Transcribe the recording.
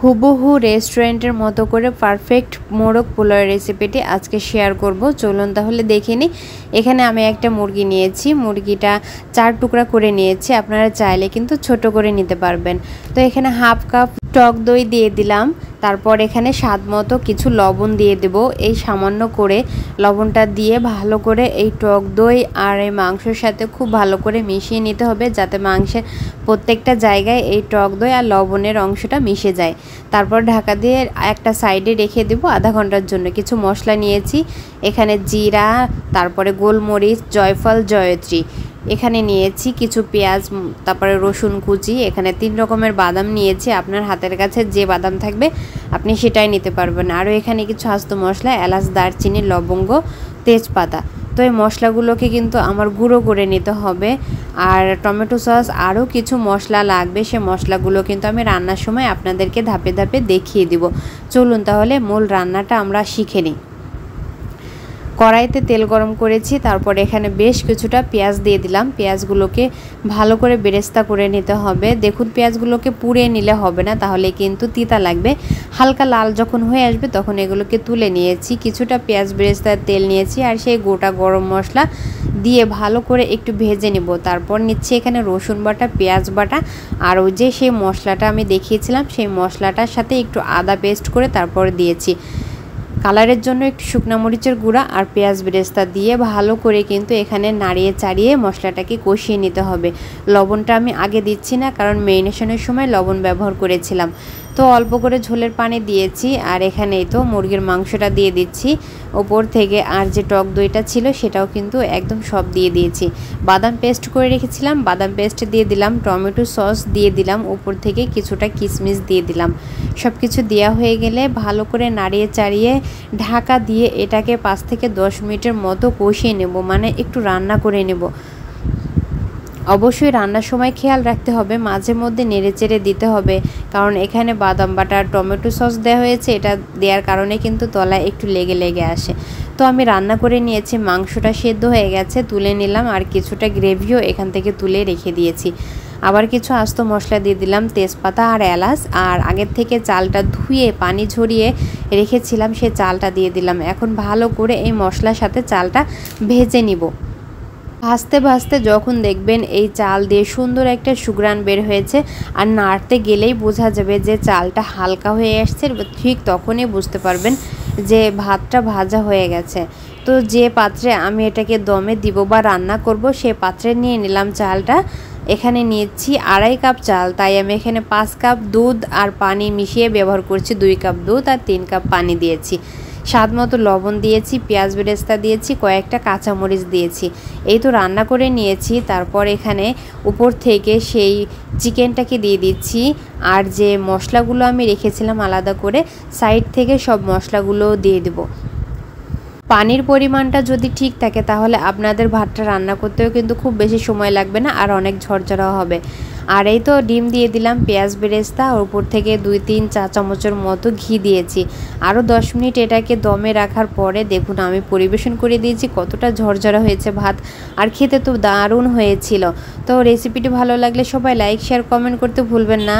হুবহু রেস্টুরেন্টের মতো করে পারফেক্ট মোরগ পোলাওয়ের রেসিপিটি আজকে শেয়ার করব। চলুন তাহলে দেখে নিই। এখানে আমি একটা মুরগি নিয়েছি, মুরগিটা 4 টুকরা করে নিয়েছি। আপনারা চাইলে কিন্তু ছোট করে নিতে পারবেন। তো এখানে হাফ কাপ টক দই দিয়ে দিলাম। তারপর এখানে স্বাদ মতো কিছু লবণ দিয়ে দেব। এই সামান্য করে লবণটা দিয়ে ভালো করে এই টক দই আর এই মাংসের সাথে খুব ভালো করে মিশিয়ে নিতে হবে, যাতে মাংসের প্রত্যেকটা জায়গায় এই টক দই আর লবণের অংশটা মিশে যায়। তারপর ঢাকা দিয়ে একটা সাইডে রেখে দেব আধা ঘন্টার জন্য। কিছু মশলা নিয়েছি, এখানে জিরা, তারপরে গোলমরিচ, জয়ফল, জয়ত্রী। এখানে নিয়েছি কিছু পেঁয়াজ, তারপরে রসুন কুচি। এখানে 3 রকমের বাদাম নিয়েছি। আপনার হাতের কাছে যে বাদাম থাকবে আপনি সেটাই নিতে পারবেন। আরও এখানে কিছু আস্ত মশলা, এলাচ, দারচিনি, লবঙ্গ, তেজপাতা। তো এই মশলাগুলোকে কিন্তু আমার গুঁড়ো করে নিতে হবে। আর টমেটো সস, আরও কিছু মশলা লাগবে। সে মশলাগুলো কিন্তু আমি রান্নার সময় আপনাদেরকে ধাপে ধাপে দেখিয়ে দিব। চলুন তাহলে মূল রান্নাটা আমরা শিখে নিই। কড়াইতে তেল গরম করেছি, তারপর এখানে বেশ কিছুটা পেঁয়াজ দিয়ে দিলাম। পেঁয়াজগুলোকে ভালো করে বেরেস্তা করে নিতে হবে। দেখুন, পেঁয়াজগুলোকে পুড়িয়ে নিলে হবে না, তাহলে কিন্তু তিতা লাগবে। হালকা লাল যখন হয়ে আসবে তখন এগুলোকে তুলে নিয়েছি। কিছুটা পেঁয়াজ বেরেস্তার তেল নিয়েছি আর সেই গোটা গরম মশলা দিয়ে ভালো করে একটু ভেজে নেব। তারপর নিচ্ছি এখানে রসুন বাটা, পেঁয়াজ বাটা, আর ওই যে সেই মশলাটা আমি দেখিয়েছিলাম সেই মশলাটার সাথে একটু আদা পেস্ট করে তারপর দিয়েছি। কালারের জন্য একটু শুকনো মরিচের গুঁড়া আর পেঁয়াজ বেরেস্তা দিয়ে ভালো করে কিন্তু এখানে নাড়িয়ে চাড়িয়ে মশলাটাকে কষিয়ে নিতে হবে। লবণটা আমি আগে দিচ্ছি না, কারণ ম্যারিনেশনের সময় লবণ ব্যবহার করেছিলাম। তো অল্প করে ঝোলের পানি দিয়েছি আর এখানেই তো মুরগির মাংসটা দিয়ে দিচ্ছি ওপর থেকে। আর যে টক দইটা ছিল সেটাও কিন্তু একদম সব দিয়ে দিয়েছি। বাদাম পেস্ট করে রেখেছিলাম, বাদাম পেস্ট দিয়ে দিলাম। টমেটো সস দিয়ে দিলাম, উপর থেকে কিছুটা কিশমিশ দিয়ে দিলাম। সব কিছু দেওয়া হয়ে গেলে ভালো করে নাড়িয়ে চাড়িয়ে ঢাকা দিয়ে এটাকে 5 থেকে 10 মিনিটের মতো কষিয়ে নেব, মানে একটু রান্না করে নেব। অবশ্যই রান্নার সময় খেয়াল রাখতে হবে, মাঝে মধ্যে নেড়েচেড়ে দিতে হবে, কারণ এখানে বাদাম বাটা, টমেটো সস দেওয়া হয়েছে। এটা দেওয়ার কারণে কিন্তু তলায় একটু লেগে লেগে আসে। তো আমি রান্না করে নিয়েছি, মাংসটা সেদ্ধ হয়ে গেছে, তুলে নিলাম। আর কিছুটা গ্রেভিও এখান থেকে তুলে রেখে দিয়েছি। আবার কিছু আস্ত মশলা দিয়ে দিলাম, তেজপাতা আর এলাচ। আর আগের থেকে চালটা ধুয়ে পানি ঝরিয়ে রেখেছিলাম, সে চালটা দিয়ে দিলাম। এখন ভালো করে এই মশলার সাথে চালটা ভেজে নিব। ভাজতে ভাজতে যখন দেখবেন এই চাল দিয়ে সুন্দর একটা সুঘ্রাণ বের হয়েছে আর নাড়তে গেলেই বোঝা যাবে যে চালটা হালকা হয়ে আসছে, ঠিক তখনই বুঝতে পারবেন যে ভাতটা ভাজা হয়ে গেছে। তো যে পাত্রে আমি এটাকে দমে দিব বা রান্না করব, সে পাত্রে নিয়ে নিলাম চালটা। এখানে নিয়েছি 2.5 কাপ চাল, তাই আমি এখানে 5 কাপ দুধ আর পানি মিশিয়ে ব্যবহার করছি। 2 কাপ দুধ আর 3 কাপ পানি দিয়েছি। স্বাদ মতো লবণ দিয়েছি, পেঁয়াজ বেরেস্তা দিয়েছি, কয়েকটা কাঁচামরিচ দিয়েছি। এই তো রান্না করে নিয়েছি। তারপর এখানে উপর থেকে সেই চিকেনটাকে দিয়ে দিচ্ছি। আর যে মশলাগুলো আমি রেখেছিলাম আলাদা করে, সাইড থেকে সব মশলাগুলো দিয়ে দেব। পানির পরিমাণটা যদি ঠিক থাকে তাহলে আপনাদের ভাতটা রান্না করতেও কিন্তু খুব বেশি সময় লাগবে না, আর অনেক ঝরঝরা হবে। আর এই তো ডিম দিয়ে দিলাম, পেঁয়াজ বেরেস্তা, আর উপর থেকে 2-3 চা চামচের মতো ঘি দিয়েছি। আরও 10 মিনিট এটাকে দমে রাখার পরে দেখুন আমি পরিবেশন করে দিয়েছি। কতটা ঝরঝরা হয়েছে ভাত, আর খেতে তো দারুণ হয়েছিল। তো রেসিপিটি ভালো লাগলে সবাই লাইক, শেয়ার, কমেন্ট করতে ভুলবেন না।